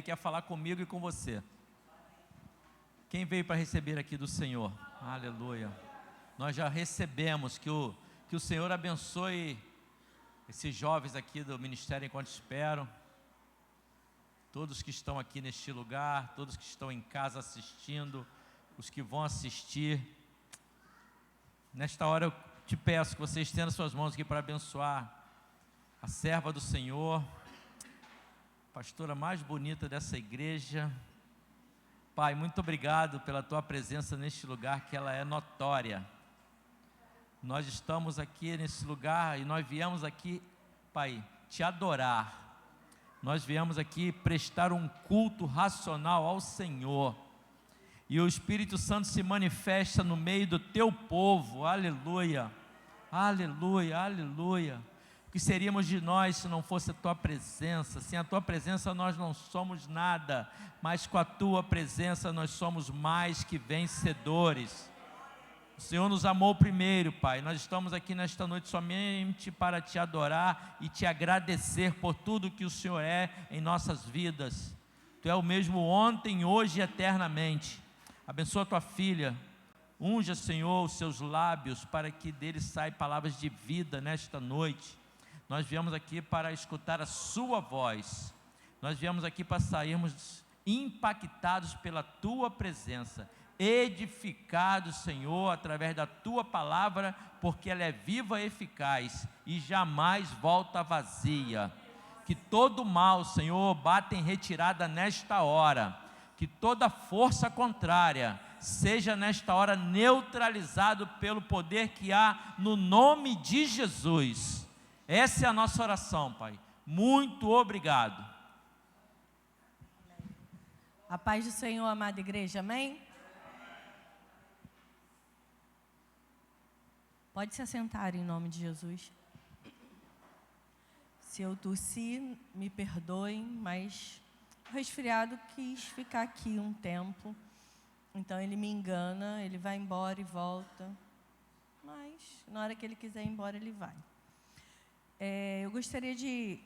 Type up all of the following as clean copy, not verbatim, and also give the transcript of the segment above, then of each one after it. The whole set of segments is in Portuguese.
quer falar comigo e com você. Quem veio para receber aqui do Senhor? Aleluia. Nós já recebemos, que o Senhor abençoe esses jovens aqui do Ministério Enquanto Esperam, todos que estão aqui neste lugar, todos que estão em casa assistindo, os que vão assistir. Nesta hora eu te peço que você estenda suas mãos aqui para abençoar a serva do Senhor, pastora mais bonita dessa igreja. Pai, muito obrigado pela tua presença neste lugar, que ela é notória. Nós estamos aqui nesse lugar e nós viemos aqui, Pai, te adorar. Nós viemos aqui prestar um culto racional ao Senhor. E o Espírito Santo se manifesta no meio do teu povo. Aleluia, aleluia, aleluia. O que seríamos de nós se não fosse a tua presença? Sem a tua presença nós não somos nada, mas com a tua presença nós somos mais que vencedores. O Senhor nos amou primeiro, Pai. Nós estamos aqui nesta noite somente para te adorar e te agradecer por tudo que o Senhor é em nossas vidas. Tu é o mesmo ontem, hoje e eternamente. Abençoa a tua filha. Unja, Senhor, os seus lábios para que deles saiam palavras de vida nesta noite. Nós viemos aqui para escutar a sua voz. Nós viemos aqui para sairmos impactados pela tua presença, edificados, Senhor, através da tua palavra, porque ela é viva e eficaz e jamais volta vazia. Que todo mal, Senhor, bata em retirada nesta hora. Que toda força contrária seja nesta hora neutralizado pelo poder que há no nome de Jesus. Essa é a nossa oração, Pai. Muito obrigado. A paz do Senhor, amada igreja, amém? Pode se assentar em nome de Jesus. Se eu tossi, me perdoem, mas o resfriado quis ficar aqui um tempo. Então ele me engana, ele vai embora e volta. Mas na hora que ele quiser ir embora, ele vai. Eu gostaria de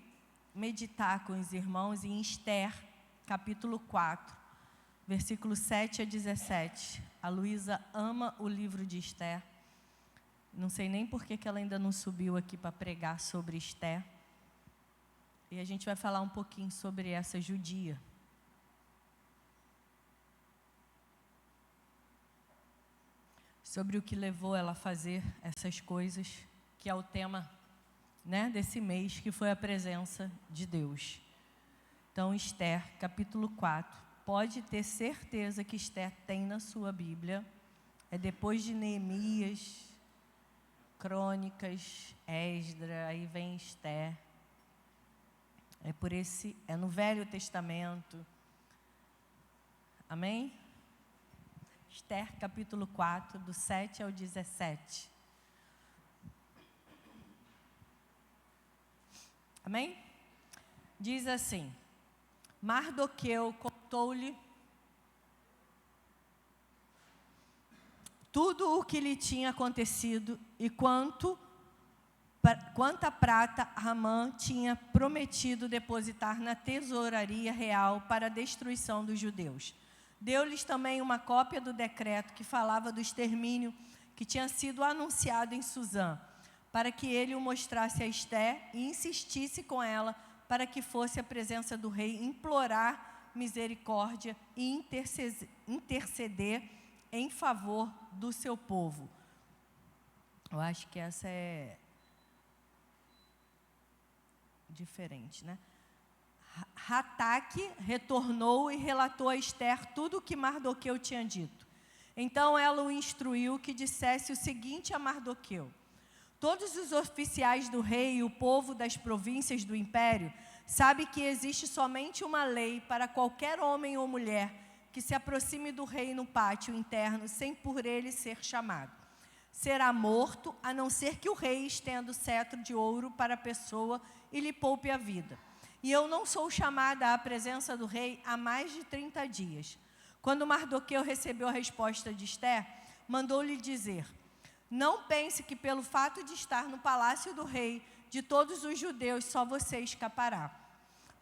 meditar com os irmãos em Esther, capítulo 4, versículo 7 a 17. A Luísa ama o livro de Esther. Não sei nem por que ela ainda não subiu aqui para pregar sobre Esther. E a gente vai falar um pouquinho sobre essa judia. Sobre o que levou ela a fazer essas coisas, que é o tema, né, desse mês, que foi a presença de Deus. Então, Esther, capítulo 4. Pode ter certeza que Esther tem na sua Bíblia. É depois de Neemias, Crônicas, Esdra, aí vem Esther. É no Velho Testamento. Amém? Esther, capítulo 4, do 7 ao 17. Amém? Diz assim: Mardoqueu contou-lhe tudo o que lhe tinha acontecido e quanta prata Hamã tinha prometido depositar na tesouraria real para a destruição dos judeus. Deu-lhes também uma cópia do decreto que falava do extermínio que tinha sido anunciado em Suzã, para que ele o mostrasse a Esther e insistisse com ela para que fosse à presença do rei implorar misericórdia e interceder em favor do seu povo. Eu acho que essa é diferente, né? Hataque retornou e relatou a Esther tudo o que Mardoqueu tinha dito. Então ela o instruiu que dissesse o seguinte a Mardoqueu: todos os oficiais do rei e o povo das províncias do império sabem que existe somente uma lei para qualquer homem ou mulher que se aproxime do rei no pátio interno sem por ele ser chamado. Será morto, a não ser que o rei estenda o cetro de ouro para a pessoa e lhe poupe a vida. E eu não sou chamada à presença do rei há mais de 30 dias. Quando Mardoqueu recebeu a resposta de Esther, mandou-lhe dizer: não pense que pelo fato de estar no palácio do rei, de todos os judeus, só você escapará.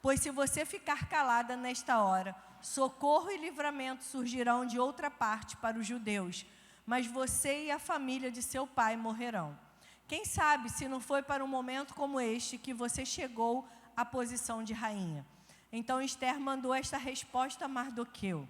Pois se você ficar calada nesta hora, socorro e livramento surgirão de outra parte para os judeus, mas você e a família de seu pai morrerão. Quem sabe se não foi para um momento como este que você chegou à posição de rainha. Então Esther mandou esta resposta a Mardoqueu: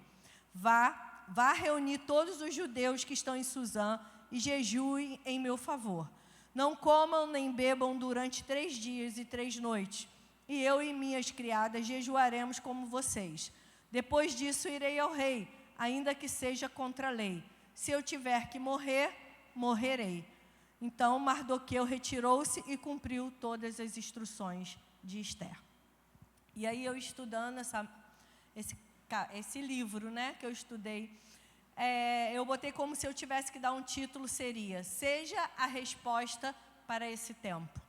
Vá reunir todos os judeus que estão em Suzã e jejuem em meu favor. Não comam nem bebam durante 3 dias e 3 noites, e eu e minhas criadas jejuaremos como vocês. Depois disso irei ao rei, ainda que seja contra a lei. Se eu tiver que morrer, morrerei. Então Mardoqueu retirou-se e cumpriu todas as instruções de Esther. E aí eu estudando esse livro, né, que eu estudei, eu botei como se eu tivesse que dar um título, seria: Seja a resposta para esse tempo.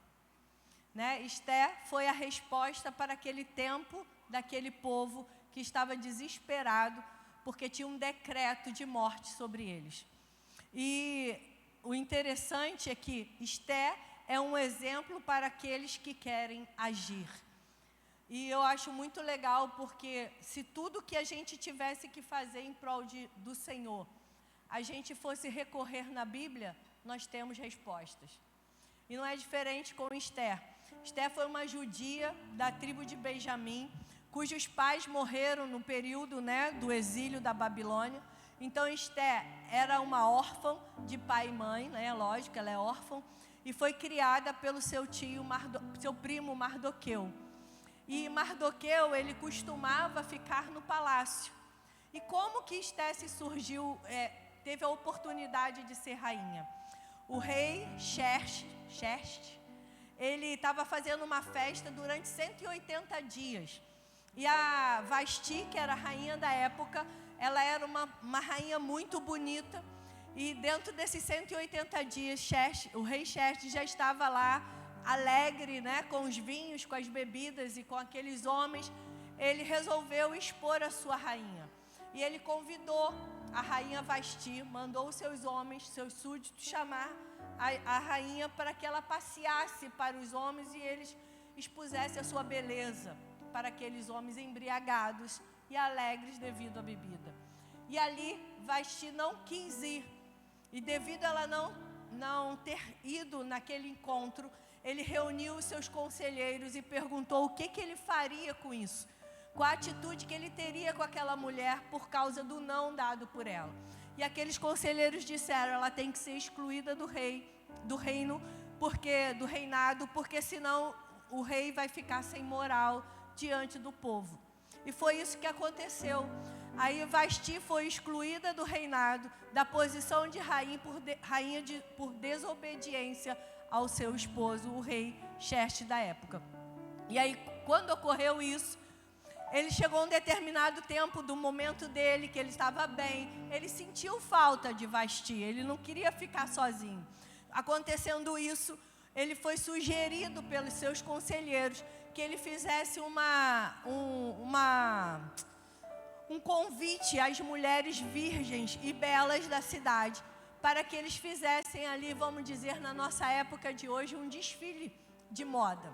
Né? Esther foi a resposta para aquele tempo daquele povo que estava desesperado, porque tinha um decreto de morte sobre eles. E o interessante é que Esther é um exemplo para aqueles que querem agir. E eu acho muito legal, porque se tudo que a gente tivesse que fazer em prol do Senhor, a gente fosse recorrer na Bíblia, nós temos respostas. E não é diferente com Esther. Esther foi uma judia da tribo de Benjamim, cujos pais morreram no período, né, do exílio da Babilônia. Então Esther era uma órfã de pai e mãe, né, lógico, ela é órfã, e foi criada pelo seu primo Mardoqueu. E Mardoqueu, ele costumava ficar no palácio. E como que Esther teve a oportunidade de ser rainha? O rei Xerxes, ele estava fazendo uma festa durante 180 dias. E a Vasti, que era a rainha da época, ela era uma rainha muito bonita. E dentro desses 180 dias, o rei Xerxes já estava lá, alegre, né, com os vinhos, com as bebidas e com aqueles homens. Ele resolveu expor a sua rainha. E ele convidou a rainha Vasti, mandou os seus homens, seus súditos, chamar a rainha para que ela passeasse para os homens e eles expusessem a sua beleza para aqueles homens embriagados e alegres devido à bebida. E ali Vasti não quis ir. E devido a ela não ter ido naquele encontro, ele reuniu os seus conselheiros e perguntou o que ele faria com isso. Qual a atitude que ele teria com aquela mulher por causa do não dado por ela. E aqueles conselheiros disseram: ela tem que ser excluída do reinado, porque senão o rei vai ficar sem moral diante do povo. E foi isso que aconteceu. Aí Vasti foi excluída do reinado, da posição de rainha por desobediência ao seu esposo, o rei Xerxes da época. E aí, quando ocorreu isso, ele chegou um determinado tempo do momento dele, que ele estava bem, ele sentiu falta de Vasti, ele não queria ficar sozinho. Acontecendo isso, ele foi sugerido pelos seus conselheiros que ele fizesse um convite às mulheres virgens e belas da cidade, para que eles fizessem ali, vamos dizer, na nossa época de hoje, um desfile de moda.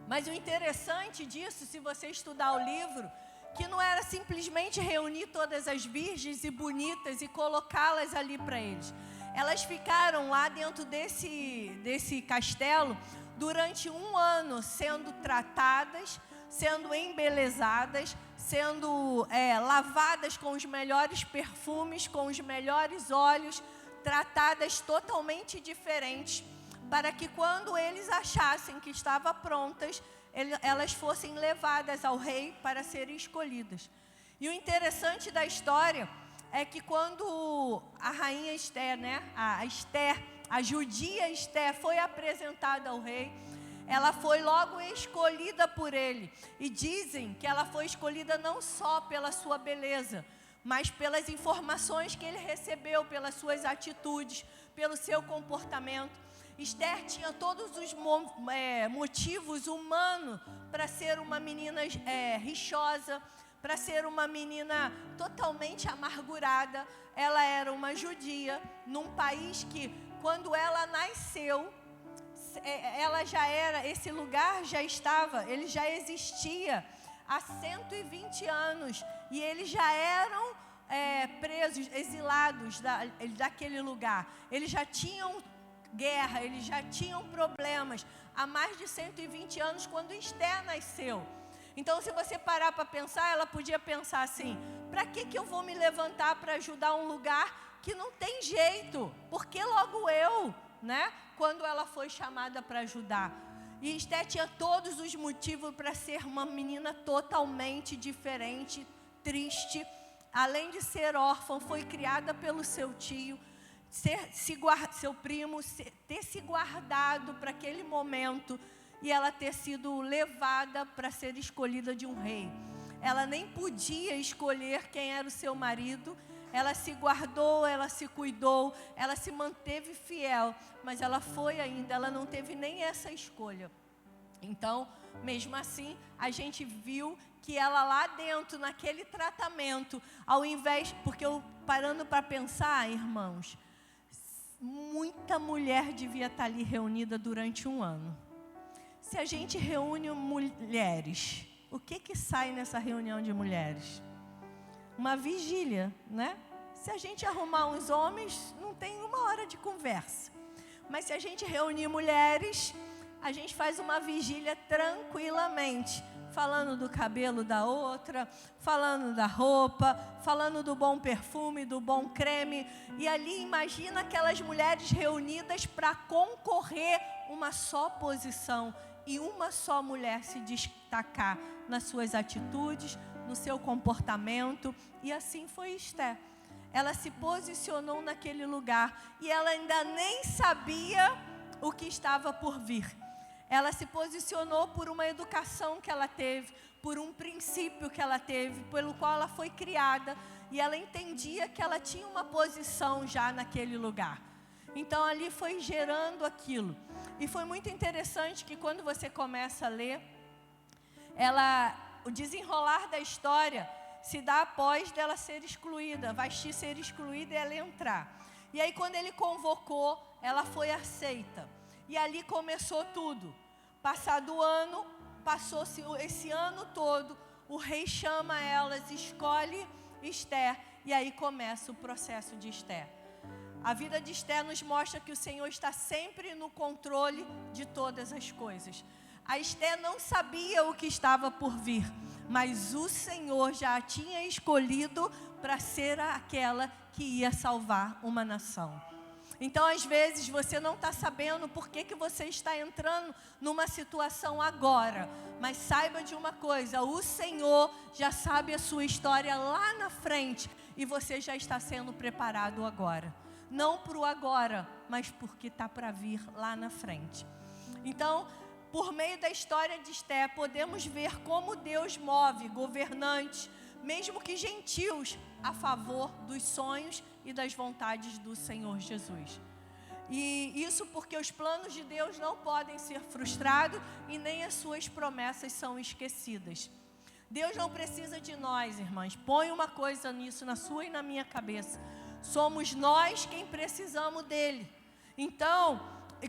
Mas o interessante disso, se você estudar o livro, que não era simplesmente reunir todas as virgens e bonitas e colocá-las ali para eles. Elas ficaram lá dentro desse castelo durante 1 ano, sendo tratadas, sendo embelezadas, sendo lavadas com os melhores perfumes, com os melhores óleos, tratadas totalmente diferentes, para que quando eles achassem que estavam prontas, elas fossem levadas ao rei para serem escolhidas. E o interessante da história é que quando a rainha Esther, né, a judia Esther, foi apresentada ao rei, ela foi logo escolhida por ele. E dizem que ela foi escolhida não só pela sua beleza, mas pelas informações que ele recebeu, pelas suas atitudes, pelo seu comportamento. Esther tinha todos os motivos humanos para ser uma menina rixosa, para ser uma menina totalmente amargurada. Ela era uma judia, num país que, quando ela nasceu, ela já era, esse lugar já estava, ele já existia há 120 anos, e eles já eram presos, exilados daquele lugar. Eles já tinham guerra, eles já tinham problemas há mais de 120 anos quando Esther nasceu. Então, se você parar para pensar, ela podia pensar assim: para que eu vou me levantar para ajudar um lugar que não tem jeito? Por que logo eu, né? Quando ela foi chamada para ajudar. E Esther tinha todos os motivos para ser uma menina totalmente diferente, triste. Além de ser órfã, foi criada pelo seu tio, seu primo, ter se guardado para aquele momento e ela ter sido levada para ser escolhida de um rei. Ela nem podia escolher quem era o seu marido. Ela se guardou, ela se cuidou, ela se manteve fiel, mas ela não teve nem essa escolha. Então, mesmo assim, a gente viu que ela lá dentro, naquele tratamento, ao invés, porque eu parando para pensar, irmãos, muita mulher devia estar ali reunida durante um ano. Se a gente reúne mulheres, o que sai nessa reunião de mulheres? Uma vigília, né? Se a gente arrumar uns homens, não tem uma hora de conversa. Mas se a gente reunir mulheres, a gente faz uma vigília tranquilamente, falando do cabelo da outra, falando da roupa, falando do bom perfume, do bom creme. E ali imagina aquelas mulheres reunidas para concorrer uma só posição e uma só mulher se destacar nas suas atitudes, no seu comportamento. E assim foi Esther. Ela se posicionou naquele lugar e ela ainda nem sabia o que estava por vir. Ela se posicionou por uma educação que ela teve, por um princípio que ela teve, pelo qual ela foi criada, e ela entendia que ela tinha uma posição já naquele lugar. Então ali foi gerando aquilo. E foi muito interessante que quando você começa a ler, o desenrolar da história se dá após dela ser excluída, Vasti ser excluída e ela entrar. E aí quando ele convocou, ela foi aceita. E ali começou tudo. Passado o ano, passou-se esse ano todo, o rei chama elas, escolhe Esther, e aí começa o processo de Esther. A vida de Esther nos mostra que o Senhor está sempre no controle de todas as coisas. A Esther não sabia o que estava por vir, mas o Senhor já a tinha escolhido para ser aquela que ia salvar uma nação. Então, às vezes, você não está sabendo por que você está entrando numa situação agora. Mas saiba de uma coisa, o Senhor já sabe a sua história lá na frente. E você já está sendo preparado agora. Não para o agora, mas porque está para vir lá na frente. Então, por meio da história de Esther, podemos ver como Deus move governantes, mesmo que gentios, a favor dos sonhos e das vontades do Senhor Jesus. E isso porque os planos de Deus não podem ser frustrados e nem as suas promessas são esquecidas. Deus não precisa de nós, irmãs. Põe uma coisa nisso, na sua e na minha cabeça. Somos nós quem precisamos dele. Então,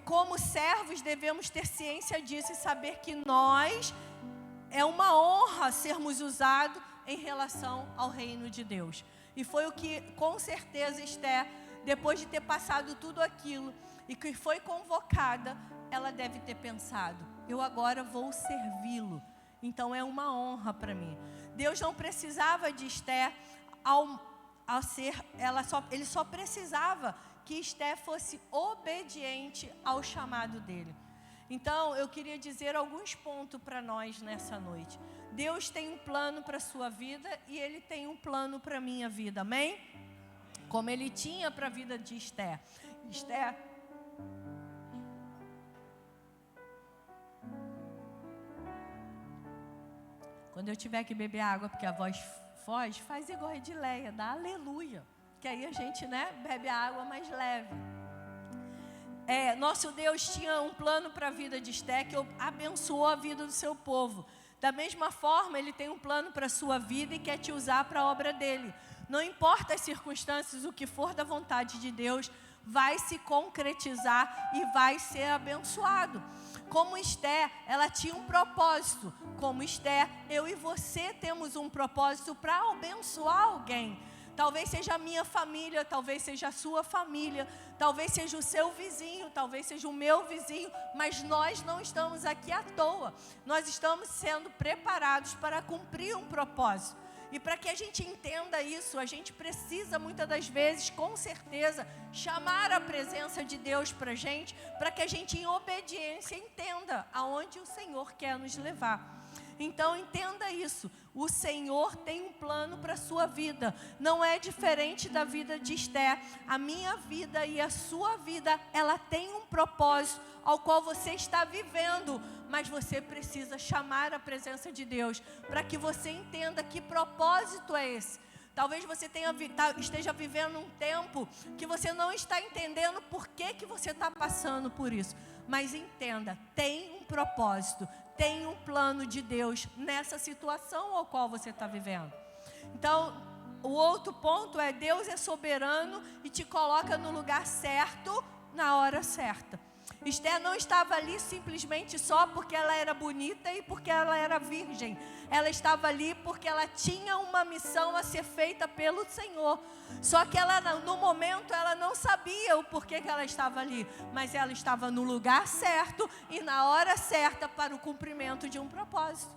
como servos, devemos ter ciência disso e saber que nós, é uma honra sermos usados em relação ao reino de Deus. E foi o que, com certeza, Esther, depois de ter passado tudo aquilo e que foi convocada, ela deve ter pensado: eu agora vou servi-lo. Então é uma honra para mim. Deus não precisava de Esther ele só precisava que Esther fosse obediente ao chamado dele. Então, eu queria dizer alguns pontos para nós nessa noite. Deus tem um plano para a sua vida e Ele tem um plano para a minha vida, amém? Como Ele tinha para a vida de Esther. Esther, quando eu tiver que beber água, porque a voz foge, faz igual a Edileia, dá aleluia. Que aí a gente, bebe a água mais leve. Nosso Deus tinha um plano para a vida de Esther, que abençoou a vida do seu povo. Da mesma forma, Ele tem um plano para a sua vida e quer te usar para a obra dele. Não importa as circunstâncias, o que for da vontade de Deus, vai se concretizar e vai ser abençoado. Como Esther, ela tinha um propósito. Como Esther, eu e você temos um propósito para abençoar alguém. Talvez seja a minha família, talvez seja a sua família, talvez seja o seu vizinho, talvez seja o meu vizinho, mas nós não estamos aqui à toa. Nós estamos sendo preparados para cumprir um propósito. E para que a gente entenda isso, a gente precisa muitas das vezes, com certeza, chamar a presença de Deus para a gente, para que a gente em obediência entenda aonde o Senhor quer nos levar. Então entenda isso, o Senhor tem um plano para a sua vida, não é diferente da vida de Esther. A minha vida e a sua vida, ela tem um propósito ao qual você está vivendo, mas você precisa chamar a presença de Deus, para que você entenda que propósito é esse. Talvez você esteja vivendo um tempo que você não está entendendo por que você está passando por isso, mas entenda, tem um propósito, tem um plano de Deus nessa situação ao qual você está vivendo. Então, o outro ponto é: Deus é soberano e te coloca no lugar certo, na hora certa. Esther não estava ali simplesmente só porque ela era bonita e porque ela era virgem. Ela estava ali porque ela tinha uma missão a ser feita pelo Senhor. Só que ela, no momento, ela não sabia o porquê que ela estava ali, mas ela estava no lugar certo e na hora certa para o cumprimento de um propósito.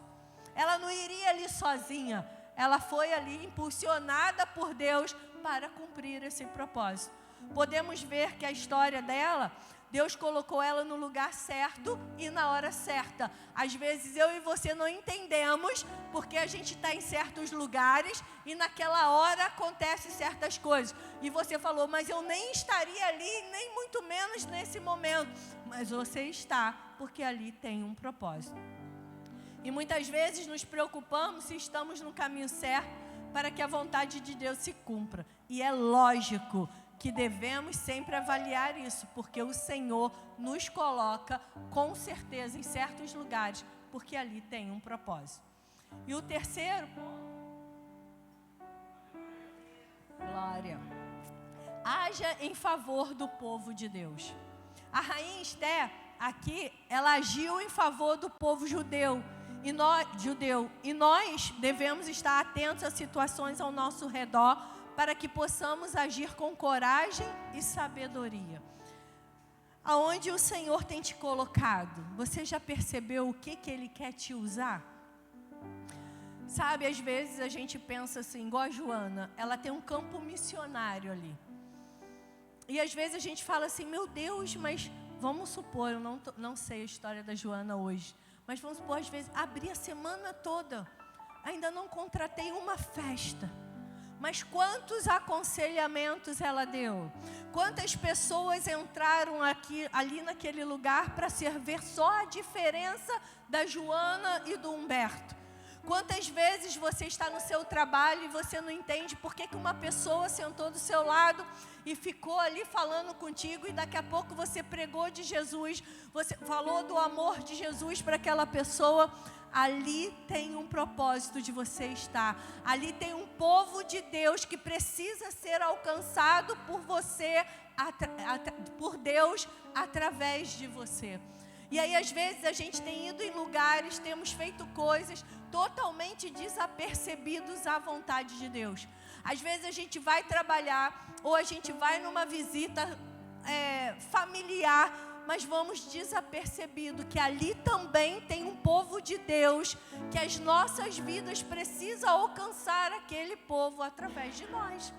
Ela não iria ali sozinha, ela foi ali impulsionada por Deus para cumprir esse propósito. Podemos ver que a história dela, Deus colocou ela no lugar certo e na hora certa. Às vezes eu e você não entendemos porque a gente está em certos lugares e naquela hora acontecem certas coisas. E você falou, mas eu nem estaria ali, nem muito menos nesse momento. Mas você está, porque ali tem um propósito. E muitas vezes nos preocupamos se estamos no caminho certo para que a vontade de Deus se cumpra. E é lógico que devemos sempre avaliar isso, porque o Senhor nos coloca com certeza em certos lugares, porque ali tem um propósito. E o terceiro, glória, haja em favor do povo de Deus. A rainha Esther, aqui, ela agiu em favor do povo judeu, e nós devemos estar atentos às situações ao nosso redor, para que possamos agir com coragem e sabedoria. Aonde o Senhor tem te colocado, você já percebeu o que Ele quer te usar? Sabe, às vezes a gente pensa assim, igual a Joana, ela tem um campo missionário ali. E às vezes a gente fala assim, meu Deus, mas vamos supor, eu não sei a história da Joana hoje, mas vamos supor, às vezes, abri a semana toda, ainda não contratei uma festa. Mas quantos aconselhamentos ela deu? Quantas pessoas entraram ali naquele lugar para ver só a diferença da Joana e do Humberto? Quantas vezes você está no seu trabalho e você não entende por que uma pessoa sentou do seu lado e ficou ali falando contigo e daqui a pouco você pregou de Jesus, você falou do amor de Jesus para aquela pessoa. Ali tem um propósito de você estar. Ali tem um povo de Deus que precisa ser alcançado por você, por Deus, através de você. E aí, às vezes, a gente tem ido em lugares, temos feito coisas totalmente desapercebidos à vontade de Deus. Às vezes, a gente vai trabalhar, ou a gente vai numa visita familiar, mas vamos desapercebido que ali também tem um povo de Deus, que as nossas vidas precisam alcançar aquele povo através de nós.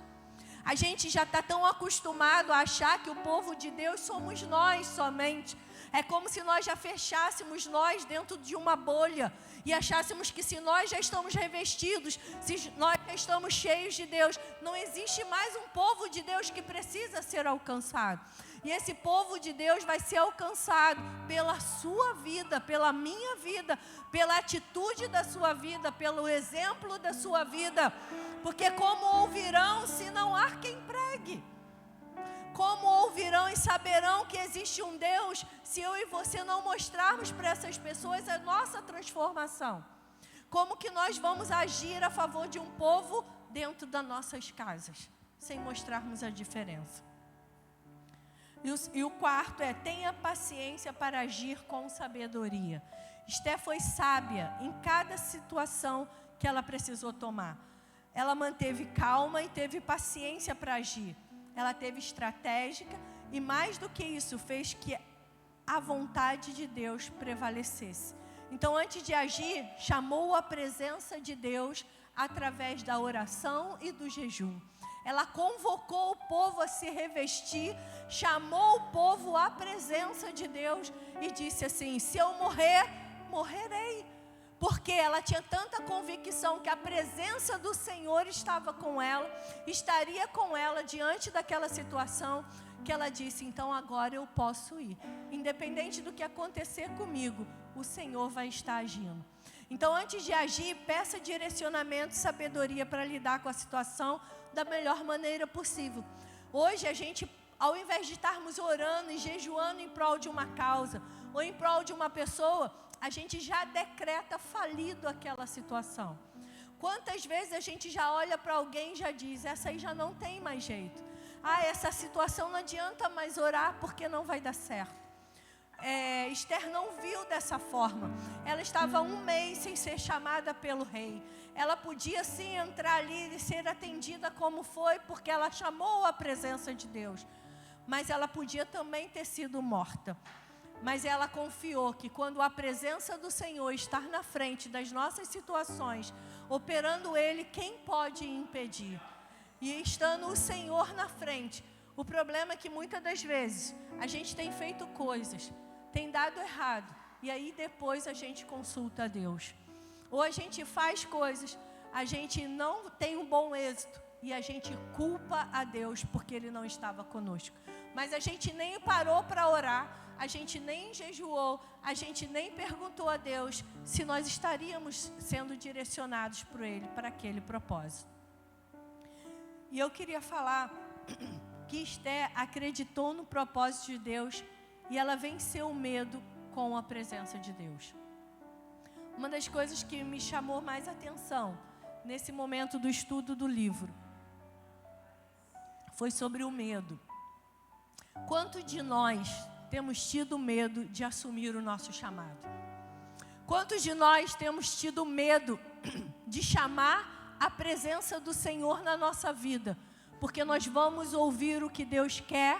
A gente já está tão acostumado a achar que o povo de Deus somos nós somente. É como se nós já fechássemos nós dentro de uma bolha e achássemos que se nós já estamos revestidos, se nós já estamos cheios de Deus, não existe mais um povo de Deus que precisa ser alcançado. E esse povo de Deus vai ser alcançado pela sua vida, pela minha vida, pela atitude da sua vida, pelo exemplo da sua vida. Porque como ouvirão se não há quem pregue? Como ouvirão e saberão que existe um Deus se eu e você não mostrarmos para essas pessoas a nossa transformação? Como que nós vamos agir a favor de um povo dentro das nossas casas, sem mostrarmos a diferença? E o quarto é: tenha paciência para agir com sabedoria. Esther foi sábia em cada situação que ela precisou tomar. Ela manteve calma e teve paciência para agir. Ela teve estratégica e, mais do que isso, fez que a vontade de Deus prevalecesse. Então, antes de agir, chamou a presença de Deus através da oração e do jejum. Ela convocou o povo a se revestir, chamou o povo à presença de Deus e disse assim: se eu morrer, morrerei. Porque ela tinha tanta convicção que a presença do Senhor estava com ela, estaria com ela diante daquela situação, que ela disse: então agora eu posso ir. Independente do que acontecer comigo, o Senhor vai estar agindo. Então, antes de agir, peça direcionamento e sabedoria para lidar com a situação da melhor maneira possível. Hoje a gente, ao invés de estarmos orando e jejuando em prol de uma causa, ou em prol de uma pessoa, a gente já decreta falido aquela situação. Quantas vezes a gente já olha para alguém e já diz: essa aí já não tem mais jeito. Essa situação não adianta mais orar porque não vai dar certo. Esther não viu dessa forma. Ela estava 1 mês sem ser chamada pelo rei. Ela podia sim entrar ali e ser atendida como foi, porque ela chamou a presença de Deus. Mas ela podia também ter sido morta. Mas ela confiou que quando a presença do Senhor está na frente das nossas situações, operando Ele, quem pode impedir? E estando o Senhor na frente, o problema é que muitas das vezes a gente tem feito coisas, tem dado errado, e aí depois a gente consulta a Deus. Ou a gente faz coisas, a gente não tem um bom êxito, e a gente culpa a Deus porque Ele não estava conosco. Mas a gente nem parou para orar, a gente nem jejuou, a gente nem perguntou a Deus se nós estaríamos sendo direcionados por Ele para aquele propósito. E eu queria falar que Esther acreditou no propósito de Deus e ela venceu o medo com a presença de Deus. Uma das coisas que me chamou mais atenção nesse momento do estudo do livro foi sobre o medo. Quanto de nós temos tido medo de assumir o nosso chamado? Quantos de nós temos tido medo de chamar a presença do Senhor na nossa vida? Porque nós vamos ouvir o que Deus quer,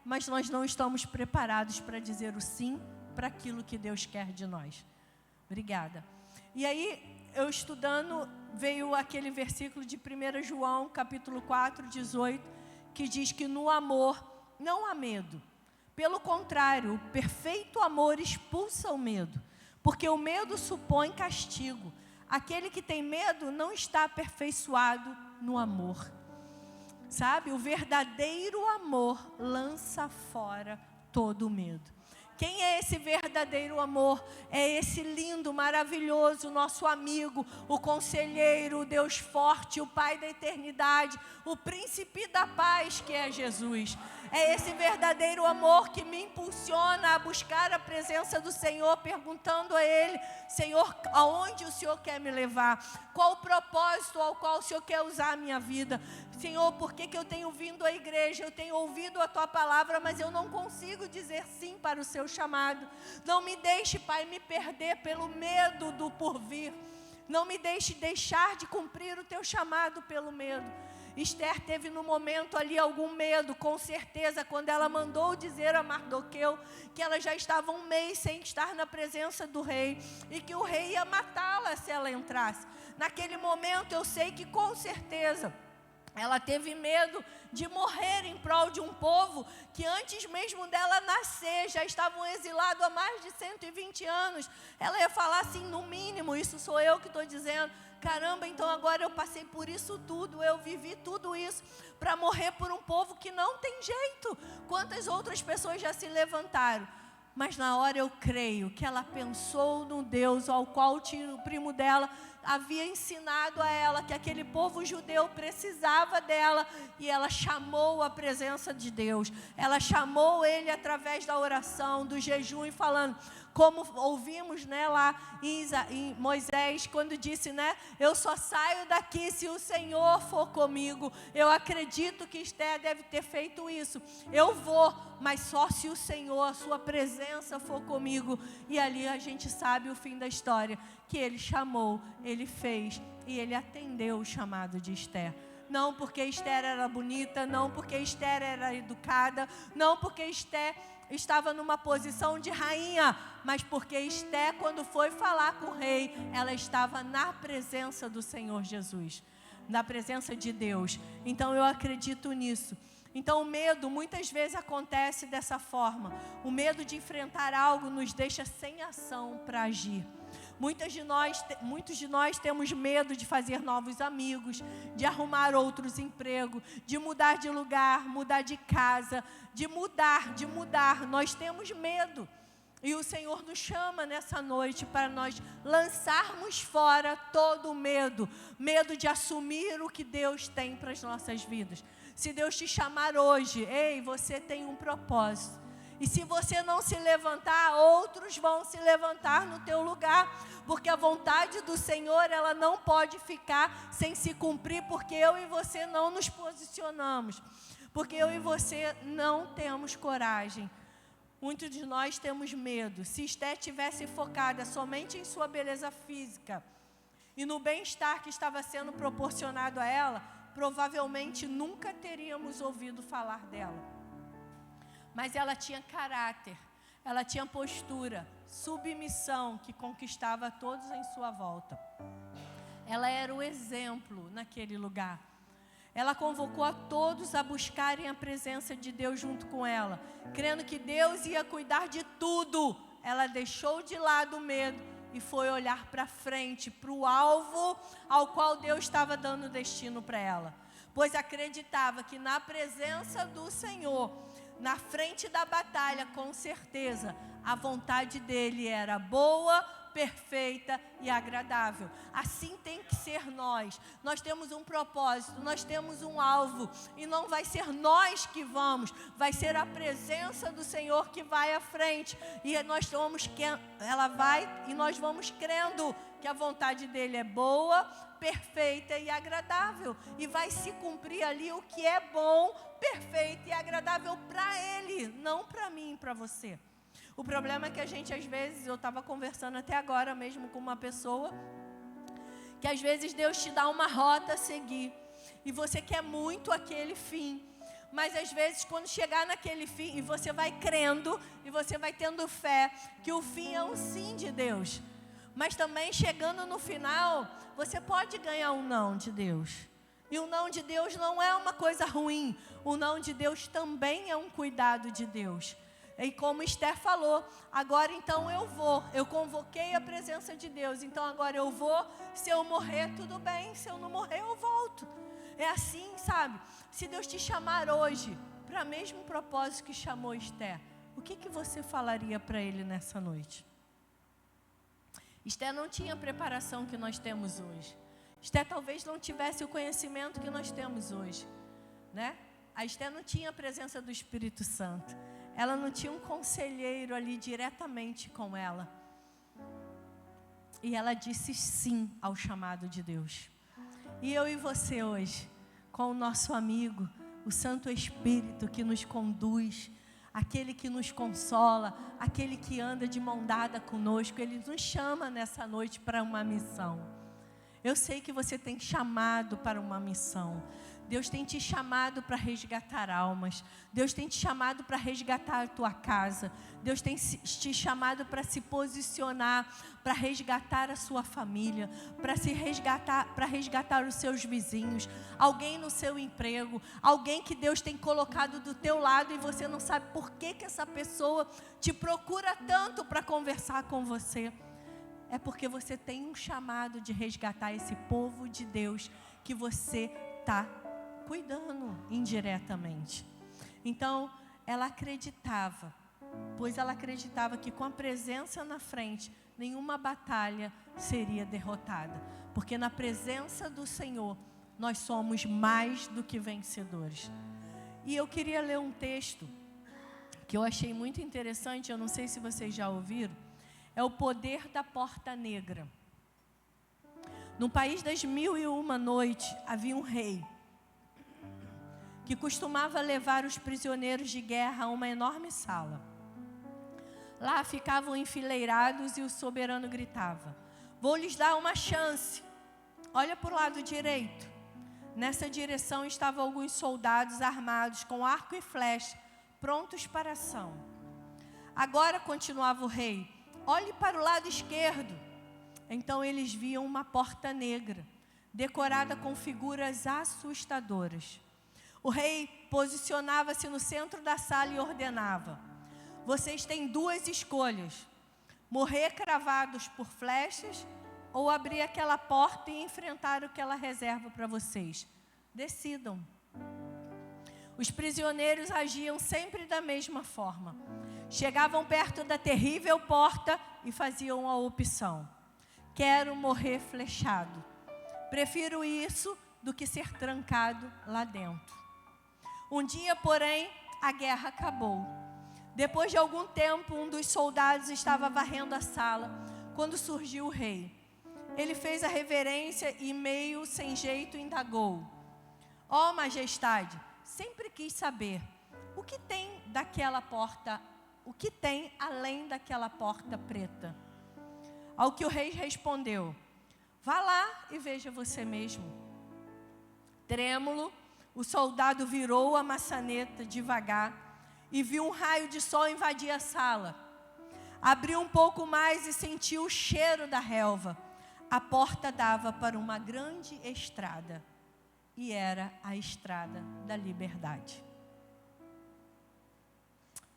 mas nós não estamos preparados para dizer o sim para aquilo que Deus quer de nós. Obrigada. E aí, eu estudando, veio aquele versículo de 1 João, capítulo 4, 18, que diz que no amor não há medo. Pelo contrário, o perfeito amor expulsa o medo, porque o medo supõe castigo. Aquele que tem medo não está aperfeiçoado no amor. Sabe, o verdadeiro amor lança fora todo o medo. Quem é esse verdadeiro amor? É esse lindo, maravilhoso, nosso amigo, o conselheiro, o Deus forte, o Pai da eternidade, o príncipe da paz, que é Jesus. É esse verdadeiro amor que me impulsiona a buscar a presença do Senhor, perguntando a Ele: Senhor, aonde o Senhor quer me levar? Qual o propósito ao qual o Senhor quer usar a minha vida? Senhor, por que eu tenho vindo à igreja? Eu tenho ouvido a Tua palavra, mas eu não consigo dizer sim para o Seu chamado. Não me deixe, Pai, me perder pelo medo do porvir. Não me deixe deixar de cumprir o Teu chamado pelo medo. Esther teve no momento ali algum medo, com certeza, quando ela mandou dizer a Mardoqueu que ela já estava 1 mês sem estar na presença do rei e que o rei ia matá-la se ela entrasse. Naquele momento eu sei que com certeza ela teve medo de morrer em prol de um povo que antes mesmo dela nascer já estavam exilados há mais de 120 anos. Ela ia falar assim: no mínimo, isso sou eu que estou dizendo, caramba, então agora eu passei por isso tudo, eu vivi tudo isso para morrer por um povo que não tem jeito. Quantas outras pessoas já se levantaram? Mas na hora eu creio que ela pensou no Deus ao qual o primo dela havia ensinado a ela que aquele povo judeu precisava dela, e ela chamou a presença de Deus. Ela chamou ele através da oração, do jejum, e falando, como ouvimos, né, lá em Moisés, quando disse, né, eu só saio daqui se o Senhor for comigo. Eu acredito que Esther deve ter feito isso. Eu vou, mas só se o Senhor, a sua presença for comigo. E ali a gente sabe o fim da história, que ele chamou, ele fez, e ele atendeu o chamado de Esther. Não porque Esther era bonita, não porque Esther era educada, não porque Esther estava numa posição de rainha, mas porque Esther, quando foi falar com o rei, ela estava na presença do Senhor Jesus, na presença de Deus. Então eu acredito nisso. Então o medo muitas vezes acontece dessa forma. O medo de enfrentar algo nos deixa sem ação para agir. Muitos de nós temos medo de fazer novos amigos, de arrumar outros empregos, de mudar de lugar, mudar de casa, de mudar. Nós temos medo. E o Senhor nos chama nessa noite para nós lançarmos fora todo o medo. Medo de assumir o que Deus tem para as nossas vidas. Se Deus te chamar hoje, ei, você tem um propósito. E se você não se levantar, outros vão se levantar no teu lugar. Porque a vontade do Senhor, ela não pode ficar sem se cumprir, porque eu e você não nos posicionamos. Porque eu e você não temos coragem. Muitos de nós temos medo. Se Esther tivesse focada somente em sua beleza física e no bem-estar que estava sendo proporcionado a ela, provavelmente nunca teríamos ouvido falar dela. Mas ela tinha caráter, ela tinha postura, submissão, que conquistava todos em sua volta. Ela era o exemplo naquele lugar. Ela convocou a todos a buscarem a presença de Deus junto com ela, crendo que Deus ia cuidar de tudo. Ela deixou de lado o medo e foi olhar para frente, para o alvo ao qual Deus estava dando destino para ela. Pois acreditava que na presença do Senhor, na frente da batalha, com certeza, a vontade dele era boa, perfeita e agradável. Assim tem que ser nós. Nós temos um propósito, nós temos um alvo, e não vai ser nós que vamos, vai ser a presença do Senhor que vai à frente. E nós vamos crendo que a vontade dele é boa, perfeita e agradável, e vai se cumprir ali o que é bom, perfeito e agradável para ele, não para mim, para você. O problema é que a gente, às vezes, eu estava conversando até agora mesmo com uma pessoa, que às vezes Deus te dá uma rota a seguir, e você quer muito aquele fim, mas às vezes quando chegar naquele fim, e você vai crendo, e você vai tendo fé, que o fim é um sim de Deus, mas também chegando no final, você pode ganhar um não de Deus. E o não de Deus não é uma coisa ruim. O não de Deus também é um cuidado de Deus. E como Esther falou, agora então eu vou. Eu convoquei a presença de Deus, então agora eu vou. Se eu morrer, tudo bem. Se eu não morrer, eu volto. É assim, sabe? Se Deus te chamar hoje para o mesmo propósito que chamou Esther, o que você falaria para ele nessa noite? Esther não tinha a preparação que nós temos hoje. Esther talvez não tivesse o conhecimento que nós temos hoje, né? A Esther não tinha a presença do Espírito Santo. Ela não tinha um conselheiro ali diretamente com ela. E ela disse sim ao chamado de Deus. E eu e você hoje, com o nosso amigo, o Santo Espírito que nos conduz, aquele que nos consola, aquele que anda de mão dada conosco, ele nos chama nessa noite para uma missão. Eu sei que você tem chamado para uma missão. Deus tem te chamado para resgatar almas. Deus tem te chamado para resgatar a tua casa. Deus tem te chamado para se posicionar, para resgatar a sua família, para resgatar os seus vizinhos, alguém no seu emprego, alguém que Deus tem colocado do teu lado e você não sabe por que essa pessoa te procura tanto para conversar com você. É porque você tem um chamado de resgatar esse povo de Deus que você está cuidando indiretamente. Então, ela acreditava, pois ela acreditava que com a presença na frente, nenhuma batalha seria derrotada. porque na presença do Senhor nós somos mais do que vencedores. E eu queria ler um texto que eu achei muito interessante, eu não sei se vocês já ouviram, é o poder da porta negra. No país das 1001 noites, havia um rei que costumava levar os prisioneiros de guerra a uma enorme sala. Lá ficavam enfileirados e o soberano gritava: vou lhes dar uma chance. Olha para o lado direito. Nessa direção estavam alguns soldados armados com arco e flecha, prontos para a ação. Agora, continuava o rei, olhe para o lado esquerdo. Então eles viam uma porta negra, decorada com figuras assustadoras. O rei posicionava-se no centro da sala e ordenava: vocês têm duas escolhas, morrer cravados por flechas ou abrir aquela porta e enfrentar o que ela reserva para vocês. Decidam. Os prisioneiros agiam sempre da mesma forma. Chegavam perto da terrível porta e faziam a opção: quero morrer flechado. Prefiro isso do que ser trancado lá dentro. Um dia, porém, a guerra acabou. Depois de algum tempo, um dos soldados estava varrendo a sala quando surgiu o rei. Ele fez a reverência e, meio sem jeito, indagou: ó majestade, sempre quis saber o que tem daquela porta, o que tem além daquela porta preta. Ao que o rei respondeu: vá lá e veja você mesmo. Trêmulo, o soldado virou a maçaneta devagar e viu um raio de sol invadir a sala. Abriu um pouco mais e sentiu o cheiro da relva. A porta dava para uma grande estrada e era a estrada da liberdade.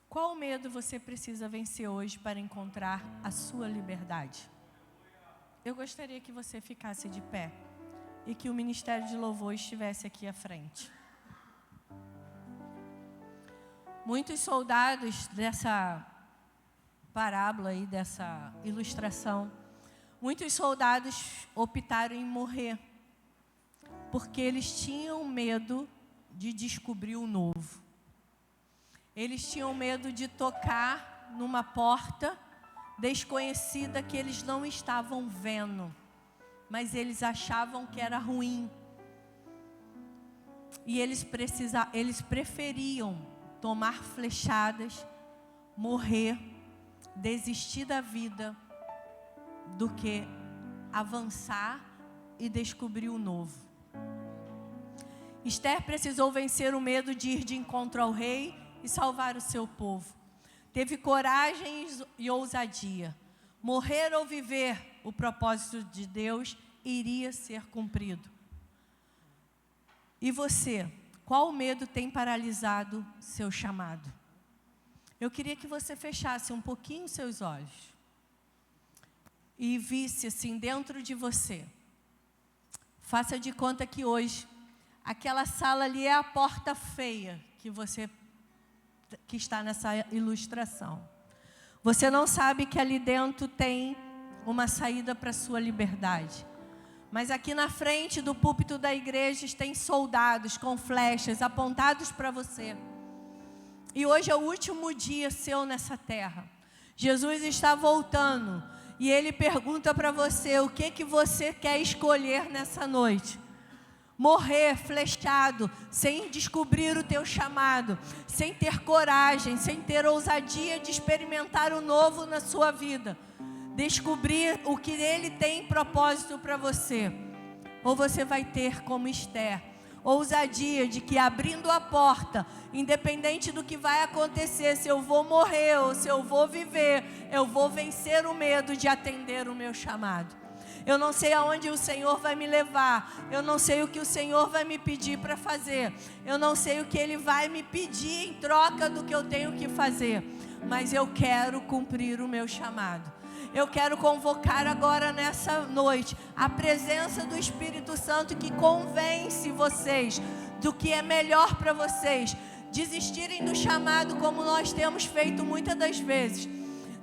Qual medo você precisa vencer hoje para encontrar a sua liberdade? Eu gostaria que você ficasse de pé e que o Ministério de Louvor estivesse aqui à frente. Muitos soldados dessa parábola e dessa ilustração, muitos soldados optaram em morrer, porque eles tinham medo de descobrir o novo. Eles tinham medo de tocar numa porta desconhecida que eles não estavam vendo, mas eles achavam que era ruim. E eles preferiam tomar flechadas, morrer, desistir da vida, do que avançar e descobrir o novo. Esther precisou vencer o medo de ir de encontro ao rei e salvar o seu povo. Teve coragem e ousadia. Morrer ou viver, o propósito de Deus iria ser cumprido. E você, qual medo tem paralisado seu chamado? Eu queria que você fechasse um pouquinho seus olhos e visse assim dentro de você. Faça de conta que hoje aquela sala ali é a porta feia que está nessa ilustração. Você não sabe que ali dentro tem uma saída para a sua liberdade. Mas aqui na frente do púlpito da igreja tem soldados com flechas apontados para você. E hoje é o último dia seu nessa terra. Jesus está voltando e Ele pergunta para você o que você quer escolher nessa noite. Morrer flechado, sem descobrir o teu chamado, sem ter coragem, sem ter ousadia de experimentar o novo na sua vida. Descobrir o que Ele tem propósito para você. Ou você vai ter como Esther, ousadia de que abrindo a porta, independente do que vai acontecer, se eu vou morrer ou se eu vou viver, eu vou vencer o medo de atender o meu chamado. Eu não sei aonde o Senhor vai me levar. Eu não sei o que o Senhor vai me pedir para fazer. Eu não sei o que Ele vai me pedir em troca do que eu tenho que fazer. Mas eu quero cumprir o meu chamado. Eu quero convocar agora nessa noite a presença do Espírito Santo que convence vocês do que é melhor para vocês. Desistirem do chamado como nós temos feito muitas das vezes.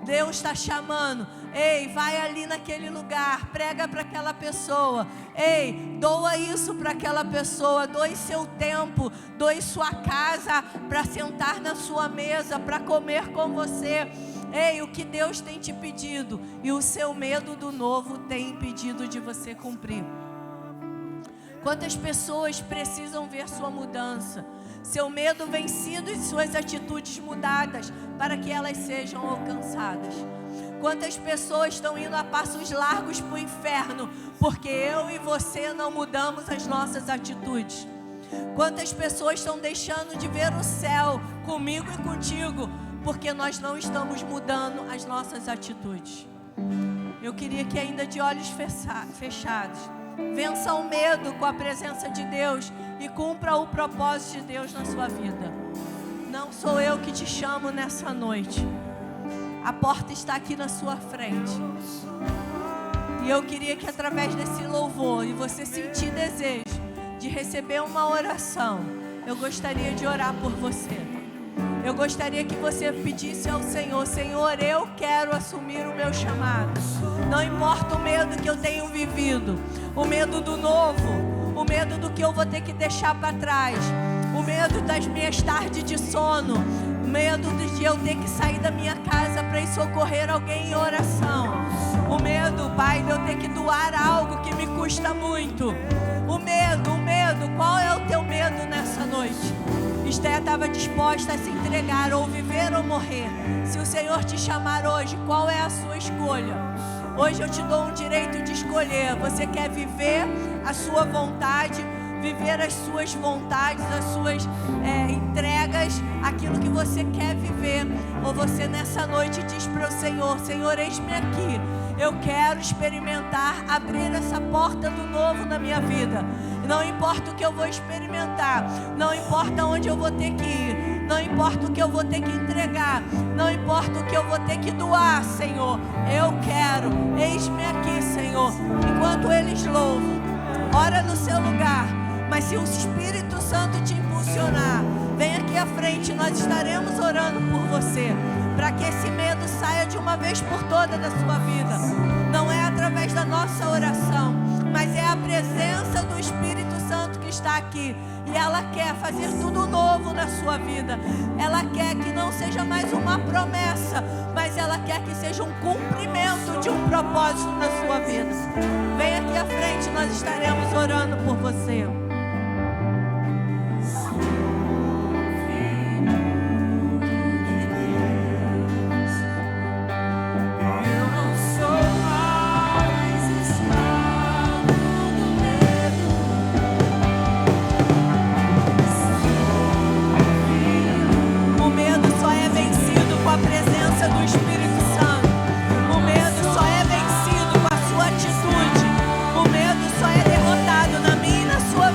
Deus está chamando Ei, vai ali naquele lugar, prega para aquela pessoa. Ei, doa isso para aquela pessoa, doe seu tempo, doe sua casa para sentar na sua mesa, para comer com você. Ei, o que Deus tem te pedido e o seu medo do novo tem impedido de você cumprir. Quantas pessoas precisam ver sua mudança, seu medo vencido e suas atitudes mudadas para que elas sejam alcançadas? Quantas pessoas estão indo a passos largos para o inferno porque eu e você não mudamos as nossas atitudes? Quantas pessoas estão deixando de ver o céu comigo e contigo porque nós não estamos mudando as nossas atitudes? Eu queria que ainda de olhos fechados, vença o medo com a presença de Deus e cumpra o propósito de Deus na sua vida. Não sou eu que te chamo nessa noite. A porta está aqui na sua frente. E eu queria que através desse louvor, e você sentir desejo de receber uma oração, eu gostaria de orar por você. Eu gostaria que você pedisse ao Senhor: Senhor, eu quero assumir o meu chamado. Não importa o medo que eu tenho vivido, o medo do novo, o medo do que eu vou ter que deixar para trás, o medo das minhas tardes de sono, o medo de eu ter que sair da minha casa para ir socorrer alguém em oração, o medo, Pai, de eu ter que doar algo que me custa muito. O medo, qual é o teu medo nessa noite? Esté estava disposta a se entregar, ou viver ou morrer. Se o Senhor te chamar hoje, qual é a sua escolha? Hoje eu te dou um direito de escolher. Você quer viver a sua vontade, viver as suas vontades, as suas entregas, aquilo que você quer viver? Ou você nessa noite diz para o Senhor: Senhor, eis-me aqui. Eu quero experimentar, abrir essa porta do novo na minha vida. Não importa o que eu vou experimentar, não importa onde eu vou ter que ir, não importa o que eu vou ter que entregar, não importa o que eu vou ter que doar, Senhor. Eu quero, eis-me aqui, Senhor. Enquanto eles louvam, ora no seu lugar. Mas se o Espírito Santo te impulsionar, vem aqui à frente, nós estaremos orando por você, para que esse medo saia de uma vez por todas da sua vida. Não é através da nossa oração, mas é a presença do Espírito Santo que está aqui. E ela quer fazer tudo novo na sua vida. Ela quer que não seja mais uma promessa, mas ela quer que seja um cumprimento de um propósito na sua vida. Vem aqui à frente, nós estaremos orando por você. Sua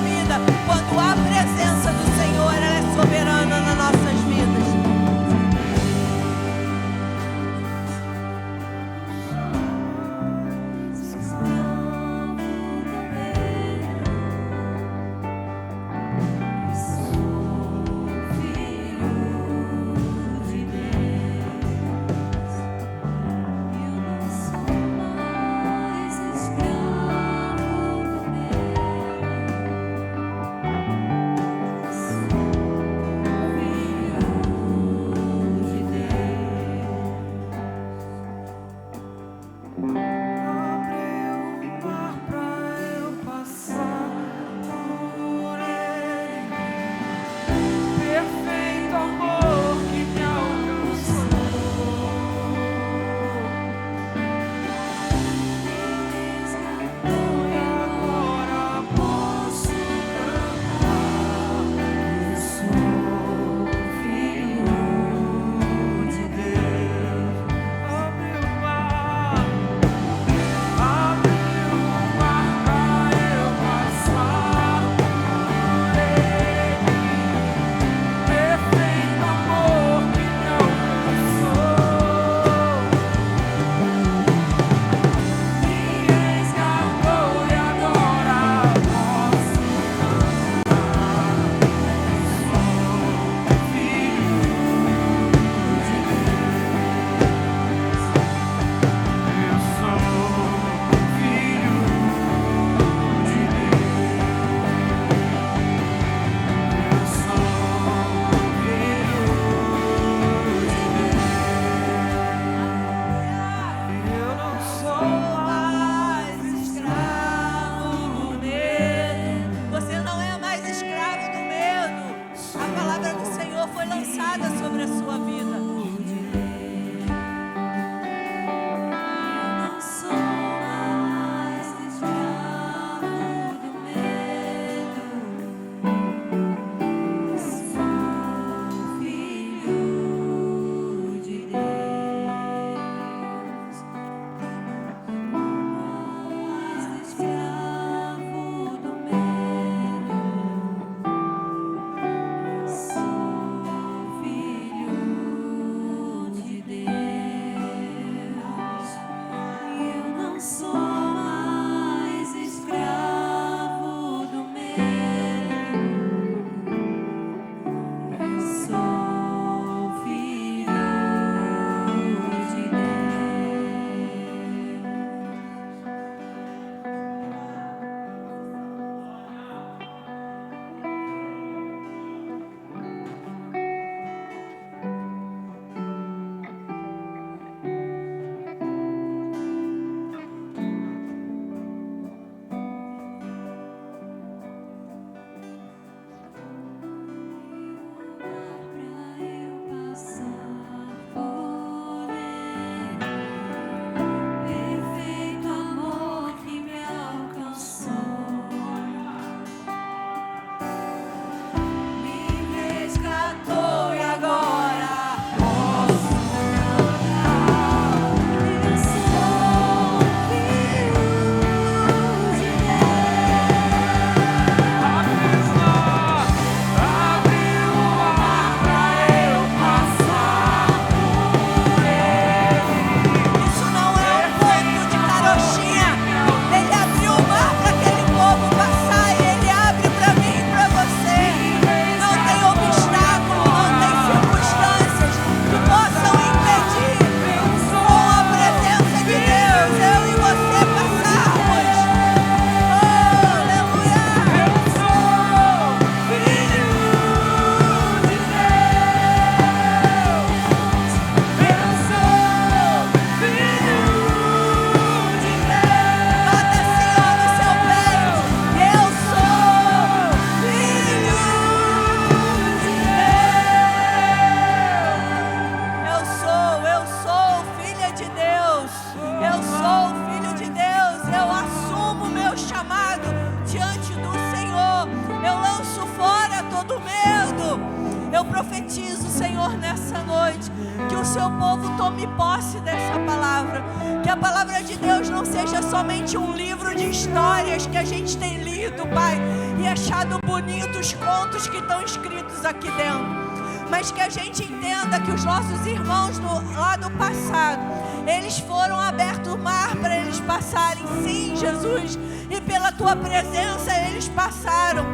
Eu profetizo, Senhor, nessa noite, que o seu povo tome posse dessa palavra. Que a palavra de Deus não seja somente um livro de histórias que a gente tem lido, Pai, e achado bonito os contos que estão escritos aqui dentro. Mas que a gente entenda que os nossos irmãos lá do passado, eles foram abertos o mar para eles passarem. Sim, Jesus, e pela Tua presença eles passaram.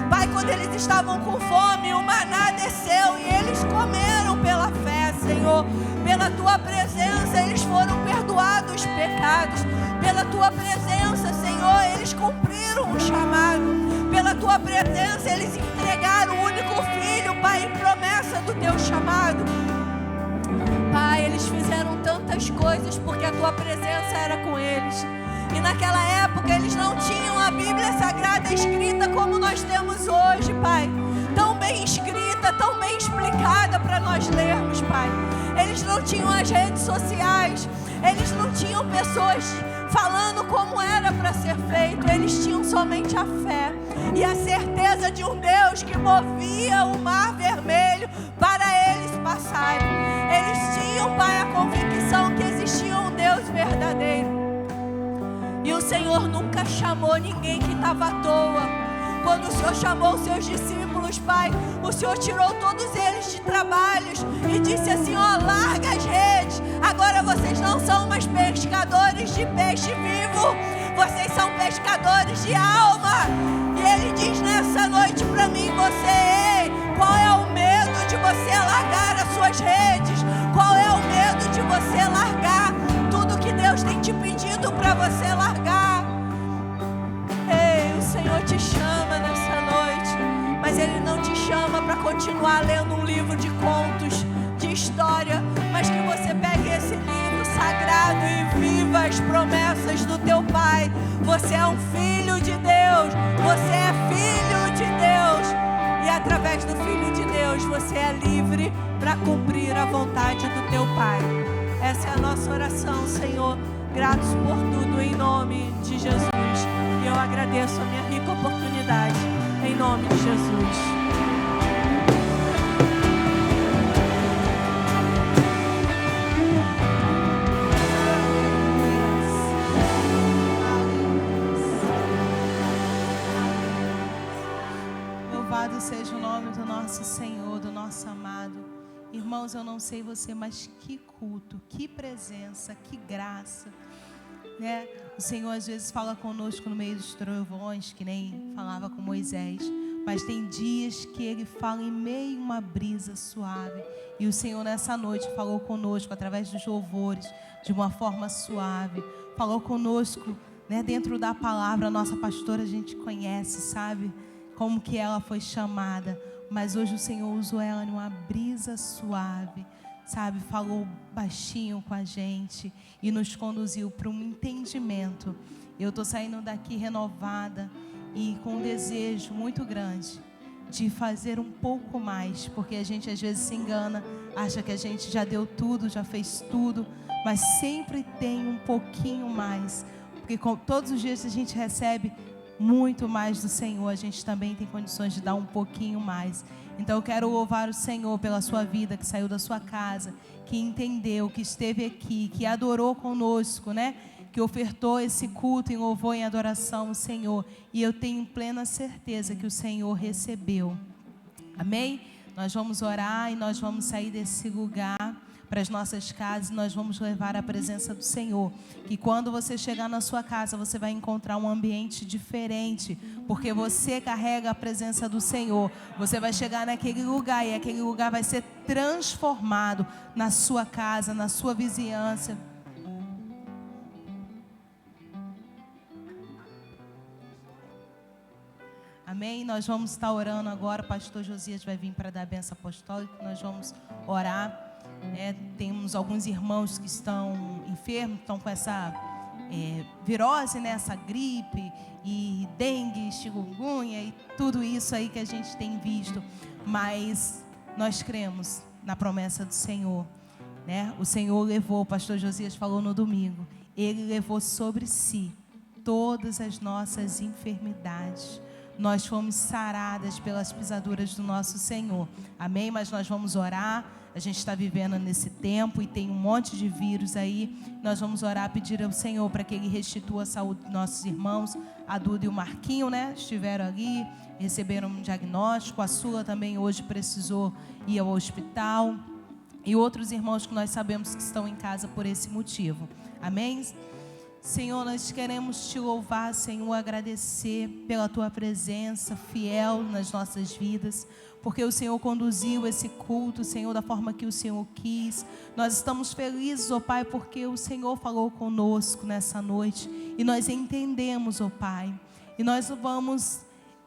Pai, quando eles estavam com fome, o maná desceu e eles comeram pela fé, Senhor. Pela Tua presença eles foram perdoados os pecados. Pela Tua presença, Senhor, eles cumpriram o chamado. Pela Tua presença eles entregaram o único filho, Pai, em promessa do Teu chamado. Pai, eles fizeram tantas coisas porque a Tua presença era com eles. E naquela época eles não tinham a Bíblia Sagrada escrita como nós temos hoje, Pai. Tão bem escrita, tão bem explicada para nós lermos, Pai. Eles não tinham as redes sociais, eles não tinham pessoas falando como era para ser feito. Eles tinham somente a fé e a certeza de um Deus que movia o mar vermelho para eles passarem. Eles tinham, Pai, a convicção que existia um Deus verdadeiro. E o Senhor nunca chamou ninguém que estava à toa. Quando o Senhor chamou os seus discípulos, Pai, o Senhor tirou todos eles de trabalhos e disse assim: ó, larga as redes, agora vocês não são mais pescadores de peixe vivo, vocês são pescadores de alma. E Ele diz nessa noite para mim e você: ei, qual é o medo de você largar as suas redes? Qual é o medo de você largar tudo que Deus tem te pedido para você largar? Ei, o Senhor te chama nessa noite, mas Ele não te chama para continuar lendo um livro de contos, de história, mas que você pegue esse livro sagrado e viva as promessas do teu Pai. Você é um filho de Deus, você é filho de Deus, e através do Filho de Deus você é livre para cumprir a vontade do teu Pai. Essa é a nossa oração, Senhor. Gratos por tudo, em nome de Jesus. E eu agradeço a minha rica oportunidade, em nome de Jesus. Louvado seja o nome do nosso Senhor, do nosso amado. Irmãos, eu não sei você, mas que culto, que presença, que graça, né? O Senhor às vezes fala conosco no meio dos trovões, que nem falava com Moisés, mas tem dias que Ele fala em meio a uma brisa suave. E o Senhor nessa noite falou conosco através dos louvores, de uma forma suave, falou conosco, né, dentro da palavra. A nossa pastora a gente conhece, sabe como que ela foi chamada, mas hoje o Senhor usou ela numa brisa suave, sabe, falou baixinho com a gente e nos conduziu para um entendimento. Eu estou saindo daqui renovada e com um desejo muito grande de fazer um pouco mais, porque a gente às vezes se engana, acha que a gente já deu tudo, já fez tudo, mas sempre tem um pouquinho mais, porque todos os dias a gente recebe muito mais do Senhor, a gente também tem condições de dar um pouquinho mais. Então eu quero louvar o Senhor pela sua vida, que saiu da sua casa, que entendeu, que esteve aqui, que adorou conosco, né? Que ofertou esse culto em louvor e adoração ao Senhor. E eu tenho plena certeza que o Senhor recebeu. Amém? Nós vamos orar e nós vamos sair desse lugar para as nossas casas, nós vamos levar a presença do Senhor. Que quando você chegar na sua casa, você vai encontrar um ambiente diferente, porque você carrega a presença do Senhor. Você vai chegar naquele lugar e aquele lugar vai ser transformado na sua casa, na sua vizinhança. Amém? Nós vamos estar orando agora. O pastor Josias vai vir para dar a bênção apostólica. Nós vamos orar. Temos alguns irmãos que estão enfermos, estão com essa virose, né? Essa gripe e dengue, chikungunya e tudo isso aí que a gente tem visto. Mas nós cremos na promessa do Senhor, né? O Senhor levou, o pastor Josias falou no domingo, Ele levou sobre si todas as nossas enfermidades. nós fomos saradas pelas pisaduras do nosso Senhor. Amém? Mas nós vamos orar. A gente está vivendo nesse tempo e tem um monte de vírus aí. Nós vamos orar, pedir ao Senhor para que Ele restitua a saúde dos nossos irmãos. A Duda e o Marquinho, né? Estiveram ali, receberam um diagnóstico. A Sula também hoje precisou ir ao hospital. E outros irmãos que nós sabemos que estão em casa por esse motivo. Amém? Senhor, nós queremos Te louvar, Senhor, agradecer pela Tua presença fiel nas nossas vidas, porque o Senhor conduziu esse culto, Senhor, da forma que o Senhor quis. Nós estamos felizes, ó Pai, porque o Senhor falou conosco nessa noite, e nós entendemos, ó Pai, e nós vamos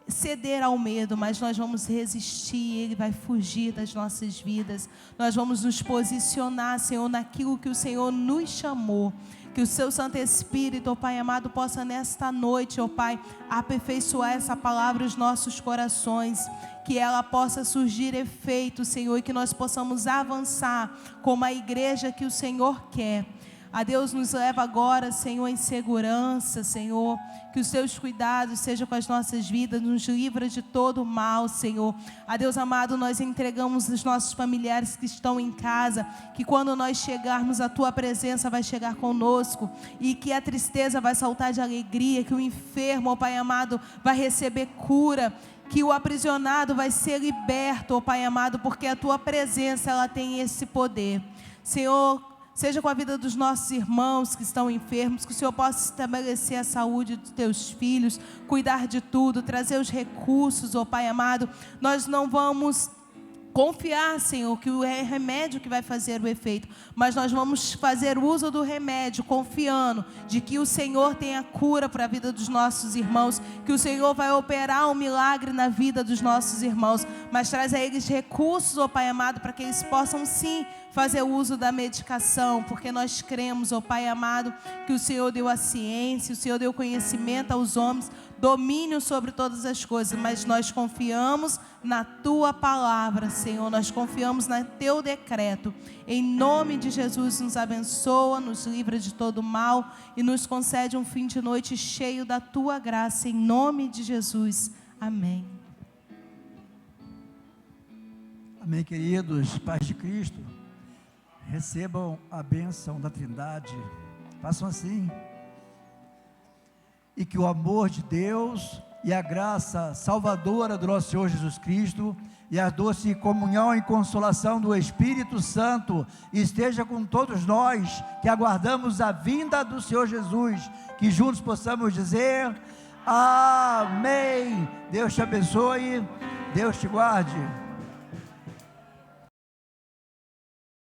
ceder ao medo, mas nós vamos resistir, ele vai fugir das nossas vidas. Nós vamos nos posicionar, Senhor, naquilo que o Senhor nos chamou. Que o Seu Santo Espírito, ó Pai amado, possa nesta noite, ó Pai, aperfeiçoar essa palavra nos nossos corações, que ela possa surgir efeito, Senhor, e que nós possamos avançar como a igreja que o Senhor quer. A Deus, nos leva agora, Senhor, em segurança, Senhor, que os Teus cuidados sejam com as nossas vidas, nos livra de todo o mal, Senhor. A Deus amado, nós entregamos os nossos familiares que estão em casa, que quando nós chegarmos, a Tua presença vai chegar conosco, e que a tristeza vai saltar de alegria, que o enfermo, ó Pai amado, vai receber cura, que o aprisionado vai ser liberto, ó Pai amado, porque a Tua presença, ela tem esse poder. Senhor, seja com a vida dos nossos irmãos que estão enfermos, que o Senhor possa estabelecer a saúde dos Teus filhos, cuidar de tudo, trazer os recursos, ó Pai amado. Nós não vamos confiar, Senhor, que o remédio que vai fazer o efeito, mas nós vamos fazer uso do remédio, confiando de que o Senhor tem a cura para a vida dos nossos irmãos, que o Senhor vai operar um milagre na vida dos nossos irmãos, mas traz a eles recursos, ó Pai amado, para que eles possam sim fazer uso da medicação, porque nós cremos, ó Pai amado, que o Senhor deu a ciência, o Senhor deu conhecimento aos homens, domínio sobre todas as coisas, mas nós confiamos na Tua palavra, Senhor, nós confiamos no Teu decreto. Em nome de Jesus, nos abençoa, nos livra de todo mal e nos concede um fim de noite cheio da Tua graça, em nome de Jesus, amém. Amém, queridos, paz de Cristo, recebam a bênção da Trindade, façam assim. E que o amor de Deus e a graça salvadora do nosso Senhor Jesus Cristo e a doce comunhão e consolação do Espírito Santo esteja com todos nós que aguardamos a vinda do Senhor Jesus, que juntos possamos dizer amém. Deus te abençoe, Deus te guarde.